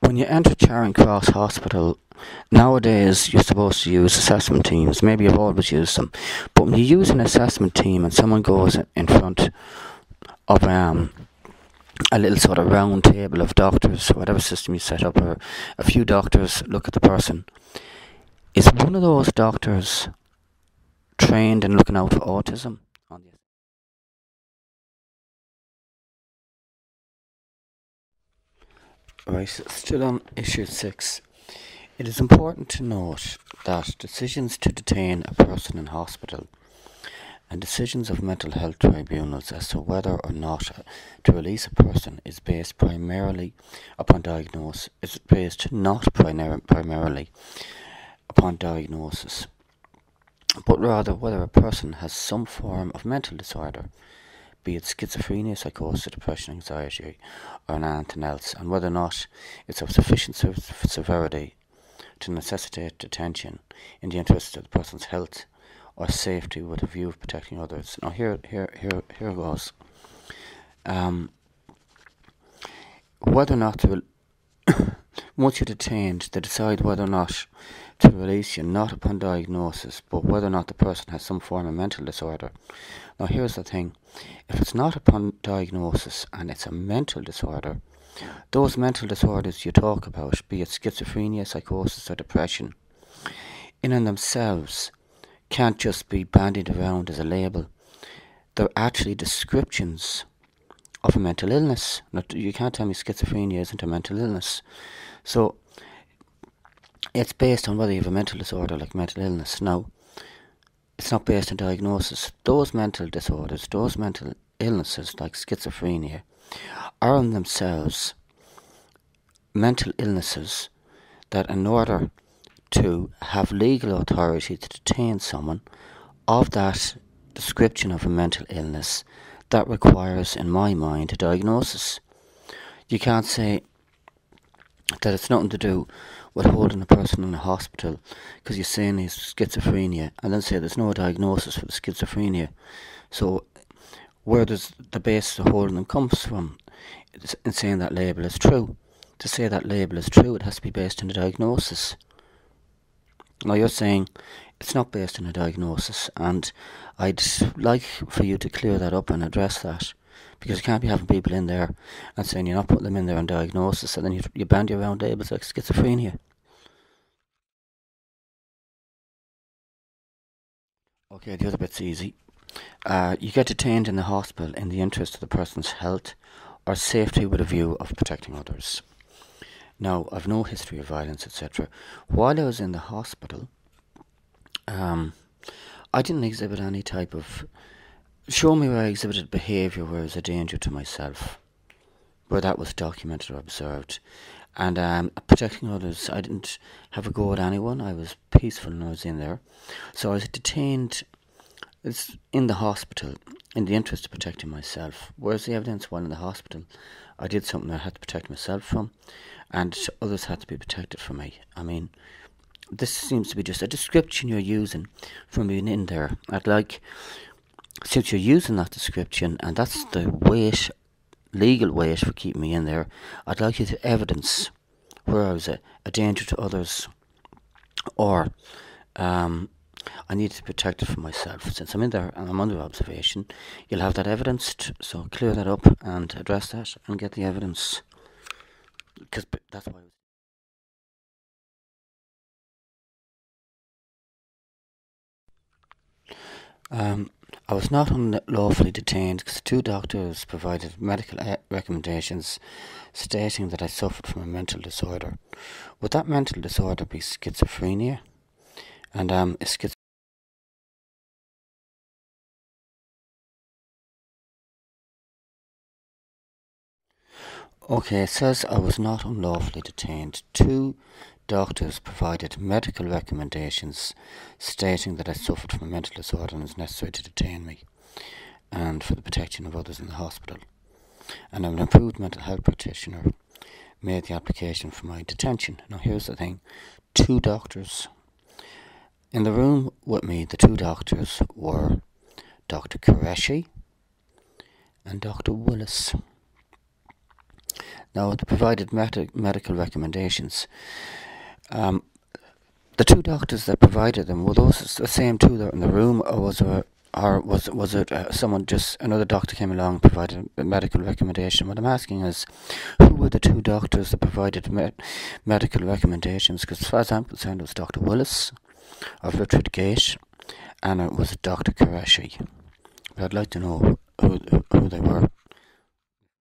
When you enter Charing Cross Hospital, nowadays you're supposed to use assessment teams. Maybe you've always used them. But when you use an assessment team and someone goes in front of a little sort of round table of doctors, whatever system you set up, or a few doctors look at the person, is one of those doctors trained in looking out for autism? Right, still on issue 6. It is important to note that decisions to detain a person in hospital and decisions of mental health tribunals as to whether or not to release a person is based primarily upon diagnosis. Is based not primarily upon diagnosis, but rather whether a person has some form of mental disorder, be it schizophrenia, psychosis, depression, anxiety, or anything else, and whether or not it's of sufficient severity to necessitate detention in the interest of the person's health or safety with a view of protecting others. Now here goes. Whether or not to once you're detained, they decide whether or not to release you, not upon diagnosis, but whether or not the person has some form of mental disorder. Now here's the thing, if it's not upon diagnosis and it's a mental disorder, those mental disorders you talk about, be it schizophrenia, psychosis or depression, in and themselves can't just be bandied around as a label. They're actually descriptions of a mental illness. Now, you can't tell me schizophrenia isn't a mental illness. So it's based on whether you have a mental disorder like mental illness. Now, it's not based on diagnosis. Those mental disorders, those mental illnesses like schizophrenia, are in themselves mental illnesses that, in order to have legal authority to detain someone of that description of a mental illness, that requires, in my mind, a diagnosis. You can't say that it's nothing to do with holding a person in a hospital because you're saying he's schizophrenia, and then say there's no diagnosis for the schizophrenia. So where does the basis of holding them comes from in saying that label is true? To say that label is true, it has to be based on a diagnosis. Now you're saying it's not based on a diagnosis, and I'd like for you to clear that up and address that, because you can't be having people in there and saying you're not putting them in there on diagnosis, and then you bandy around labels like schizophrenia. Okay, the other bit's easy. You get detained in the hospital in the interest of the person's health or safety with a view of protecting others. Now, I've no history of violence, etc. While I was in the hospital, I didn't exhibit any type of... Show me where I exhibited behaviour where it was a danger to myself, where that was documented or observed. And protecting others, I didn't have a go at anyone. I was peaceful when I was in there. So I was detained in the hospital in the interest of protecting myself. Whereas the evidence while in the hospital, I did something I had to protect myself from, and others had to be protected from me. I mean, this seems to be just a description you're using from being in there. I'd like, since you're using that description, and that's the weight, legal weight for keeping me in there, I'd like you to evidence where I was a danger to others, or I need to be protected from myself. Since I'm in there and I'm under observation, you'll have that evidenced, so clear that up and address that and get the evidence, because that's why I was not unlawfully detained because 2 doctors provided medical recommendations stating that I suffered from a mental disorder. Would that mental disorder be schizophrenia? And is Okay, it says I was not unlawfully detained. 2 doctors provided medical recommendations stating that I suffered from a mental disorder and it was necessary to detain me and for the protection of others in the hospital. And an approved mental health practitioner made the application for my detention. Now here's the thing, 2 doctors. In the room with me, the 2 doctors were Dr. Qureshi and Dr. Willis. Now, they provided medical recommendations. The two doctors that provided them, were those the same two that were in the room, or was it someone, just another doctor came along and provided a medical recommendation? What I'm asking is, who were the two doctors that provided medical recommendations? Because as far as I'm concerned, it was Dr. Willis of Richard Gate, and it was Dr. Qureshi. But I'd like to know who they were.